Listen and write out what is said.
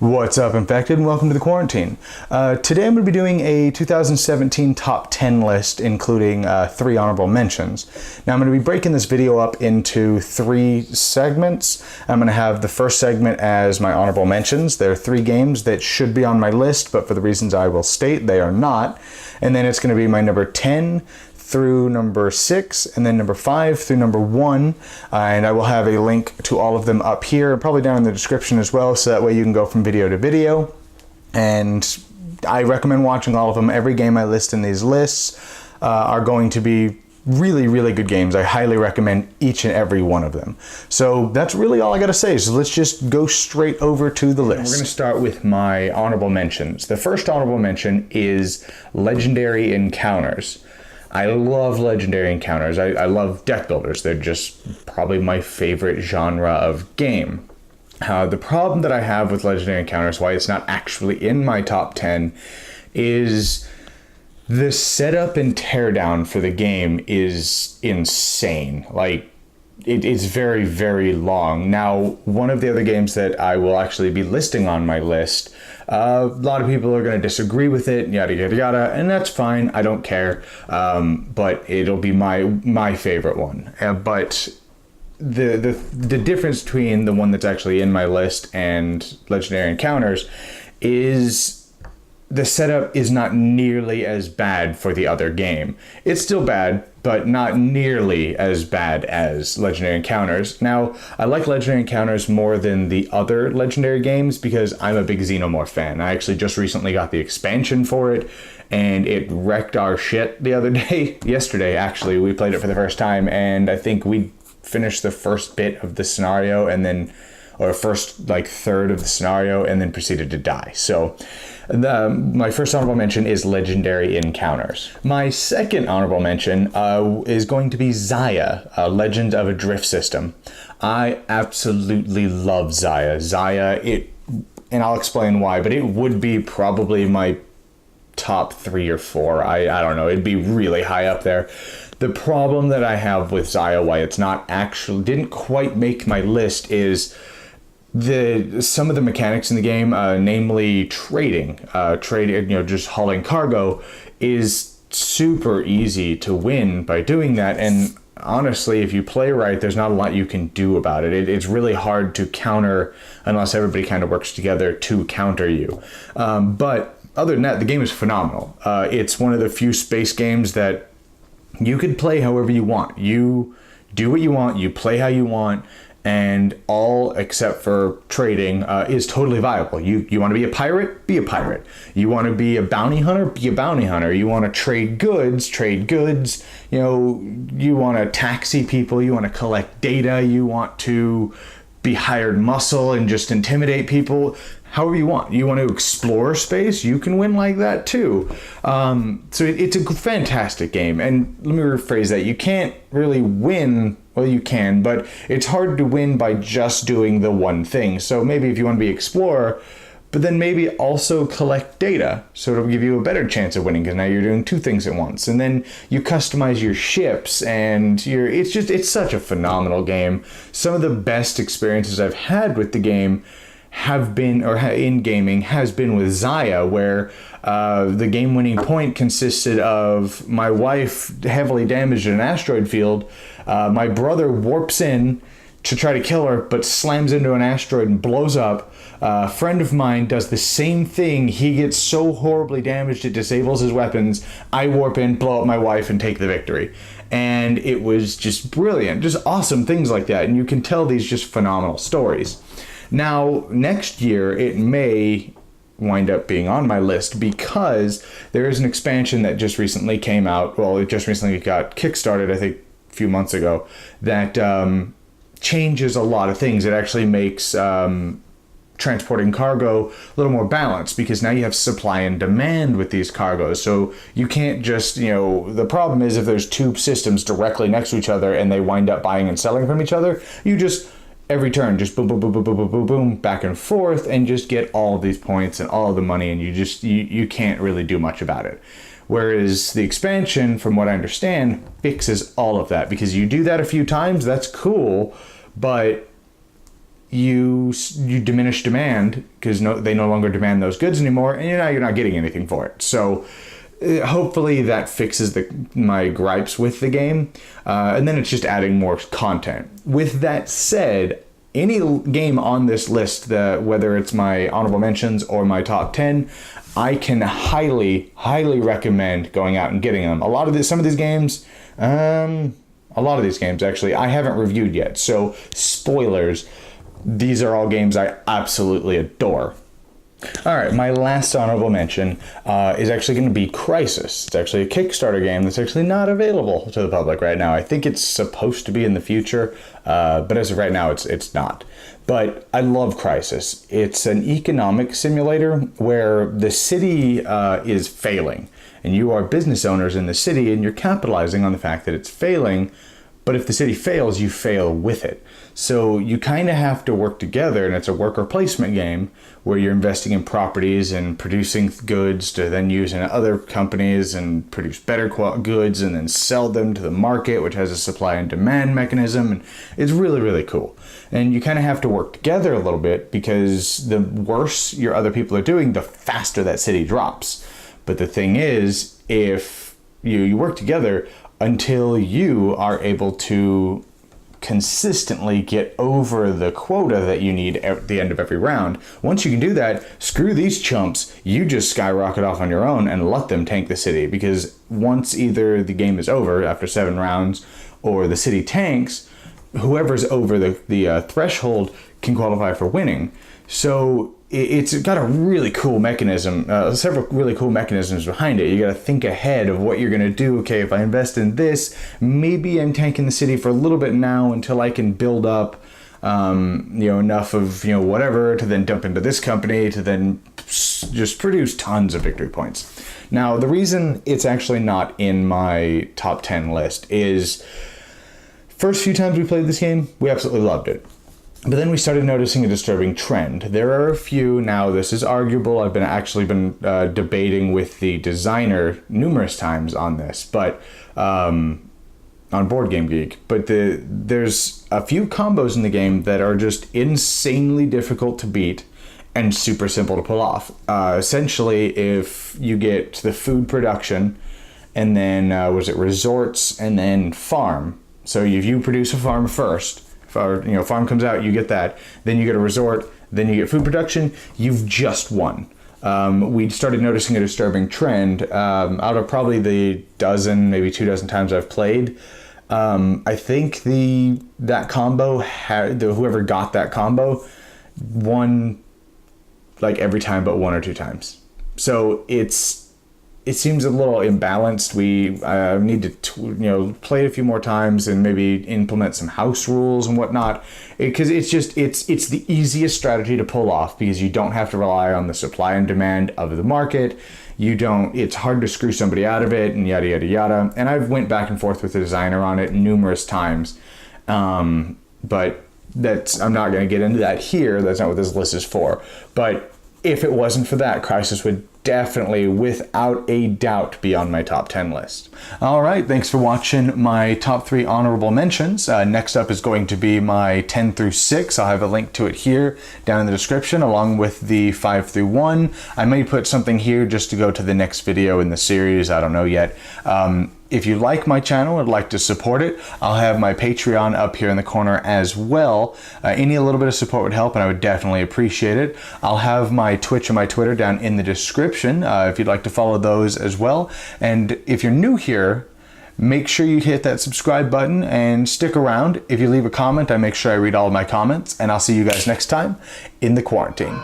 What's up, Infected, and welcome to the Quarantine. Today I'm going to be doing a 2017 top 10 list, including 3 honorable mentions. Now I'm going to be breaking this video up into 3 segments. I'm going to have the first segment as my honorable mentions. There are 3 games that should be on my list, but for the reasons I will state, they are not. And then it's going to be my number 10 through number 6, and then number 5 through number 1, and I will have a link to all of them up here, probably down in the description as well, so that way you can go from video to video. And I recommend watching all of them. Every game I list in these lists are going to be really, really good games. I highly recommend each and every one of them. So that's really all I gotta say, so let's just go straight over to the list. We're gonna start with my honorable mentions. The first honorable mention is Legendary Encounters. I love Legendary Encounters. I love deck builders. They're just probably my favorite genre of game. The problem that I have with Legendary Encounters, why it's not actually in my top 10, is the setup and teardown for the game is insane. Like, it is very, very long. Now, one of the other games that I will actually be listing on my list, a lot of people are going to disagree with it, yada, yada, yada, and that's fine. I don't care. But it'll be my favorite one. But the difference between the one that's actually in my list and Legendary Encounters is the setup is not nearly as bad for the other game. It's still bad, but not nearly as bad as Legendary Encounters. Now, I like Legendary Encounters more than the other Legendary games because I'm a big Xenomorph fan. I actually just recently got the expansion for it, and it wrecked our shit the other day. Yesterday, actually, we played it for the first time, and I think we finished the first bit of the scenario and then, or first third of the scenario, and then proceeded to die. So my first honorable mention is Legendary Encounters. My second honorable mention is going to be Xia, Legend of a Drift System. I absolutely love Xia. Xia, and I'll explain why, but it would be probably my top 3 or 4. I don't know, it'd be really high up there. The problem that I have with Xia, why it's not actually, didn't quite make my list, is some of the mechanics in the game, namely trading, just hauling cargo, is super easy to win by doing that. And honestly, if you play right, there's not a lot you can do about it. It's really hard to counter unless everybody kind of works together to counter you. But other than that, the game is phenomenal. It's one of the few space games that you could play however you want. You do what you want, you play how you want, and all except for trading is totally viable. You want to be a pirate? Be a pirate. You want to be a bounty hunter? Be a bounty hunter. You want to trade goods? Trade goods. You want to taxi people? You want to collect data? You want to be hired muscle and just intimidate people? However you want. You want to explore space? You can win like that too. So it's a fantastic game. And let me rephrase that. You can't really win. Well, you can, but it's hard to win by just doing the one thing. So maybe if you want to be explorer, but then maybe also collect data, so it'll give you a better chance of winning because now you're doing 2 things at once. And then you customize your ships, and it's such a phenomenal game. Some of the best experiences I've had with the game have been, or in gaming, has been with Xia, where the game-winning point consisted of my wife heavily damaged in an asteroid field. My brother warps in to try to kill her, but slams into an asteroid and blows up. A friend of mine does the same thing. He gets so horribly damaged it disables his weapons. I warp in, blow up my wife, and take the victory. And it was just brilliant. Just awesome things like that. And you can tell these just phenomenal stories. Now, next year, it may wind up being on my list because there is an expansion that just recently came out. Well, it just recently got kickstarted, I think, a few months ago, that changes a lot of things. It actually makes transporting cargo a little more balanced because now you have supply and demand with these cargoes. So you can't just, the problem is if there's 2 systems directly next to each other and they wind up buying and selling from each other, you just every turn just boom, boom, boom, boom, boom, boom, boom, boom, back and forth, and just get all of these points and all of the money, and you can't really do much about it. Whereas the expansion, from what I understand, fixes all of that, because you do that a few times, that's cool, but you diminish demand because they no longer demand those goods anymore, and you're not getting anything for it. So hopefully that fixes my gripes with the game, and then it's just adding more content. With that said, any game on this list, whether it's my honorable mentions or my top 10, I can highly recommend going out and getting them. Some of these games actually I haven't reviewed yet, so spoilers. These are all games I absolutely adore. All right, my last honorable mention is actually going to be Crysis. It's actually a Kickstarter game that's actually not available to the public right now. I think it's supposed to be in the future, but as of right now, it's not. But I love Crysis. It's an economic simulator where the city is failing, and you are business owners in the city, and you're capitalizing on the fact that it's failing. But if the city fails, you fail with it. So you kind of have to work together, and it's a worker placement game where you're investing in properties and producing goods to then use in other companies and produce better goods and then sell them to the market, which has a supply and demand mechanism. And it's really cool. And you kind of have to work together a little bit, because the worse your other people are doing, the faster that city drops. But the thing is, if you work together until you are able to consistently get over the quota that you need at the end of every round. Once you can do that, screw these chumps. You just skyrocket off on your own and let them tank the city, because once either the game is over after 7 rounds or the city tanks, whoever's over the threshold can qualify for winning. So it's got a really cool mechanism, several really cool mechanisms behind it. You got to think ahead of what you're going to do. Okay, if I invest in this, maybe I'm tanking the city for a little bit now until I can build up, enough of, whatever to then dump into this company to then just produce tons of victory points. Now, the reason it's actually not in my top 10 list is first few times we played this game, we absolutely loved it. But then we started noticing a disturbing trend. There are a few, now this is arguable, I've been debating with the designer numerous times on this, but on Board Game Geek, but there's a few combos in the game that are just insanely difficult to beat and super simple to pull off. Essentially, if you get the food production and then, resorts and then farm. So if you produce a farm first, farm comes out, you get that. Then you get a resort, then you get food production, you've just won. We started noticing a disturbing trend out of probably the dozen, maybe 24 times I've played. I think that combo, whoever got that combo won like every time but 1 or 2 times. So it seems a little imbalanced. We need to play it a few more times and maybe implement some house rules and whatnot, because it's the easiest strategy to pull off, because you don't have to rely on the supply and demand of the market. It's hard to screw somebody out of it, and yada yada yada. And I've went back and forth with the designer on it numerous times, but I'm not going to get into that here. That's not what this list is for. But if it wasn't for that, Crysis would definitely, without a doubt, be on my top 10 list. All right, thanks for watching my top 3 honorable mentions. Next up is going to be my 10 through 6. I'll have a link to it here down in the description, along with the 5 through 1. I may put something here just to go to the next video in the series. I don't know yet. If you like my channel and would like to support it, I'll have my Patreon up here in the corner as well. Any little bit of support would help, and I would definitely appreciate it. I'll have my Twitch and my Twitter down in the description if you'd like to follow those as well. And if you're new here, make sure you hit that subscribe button and stick around. If you leave a comment, I make sure I read all of my comments, and I'll see you guys next time in the quarantine.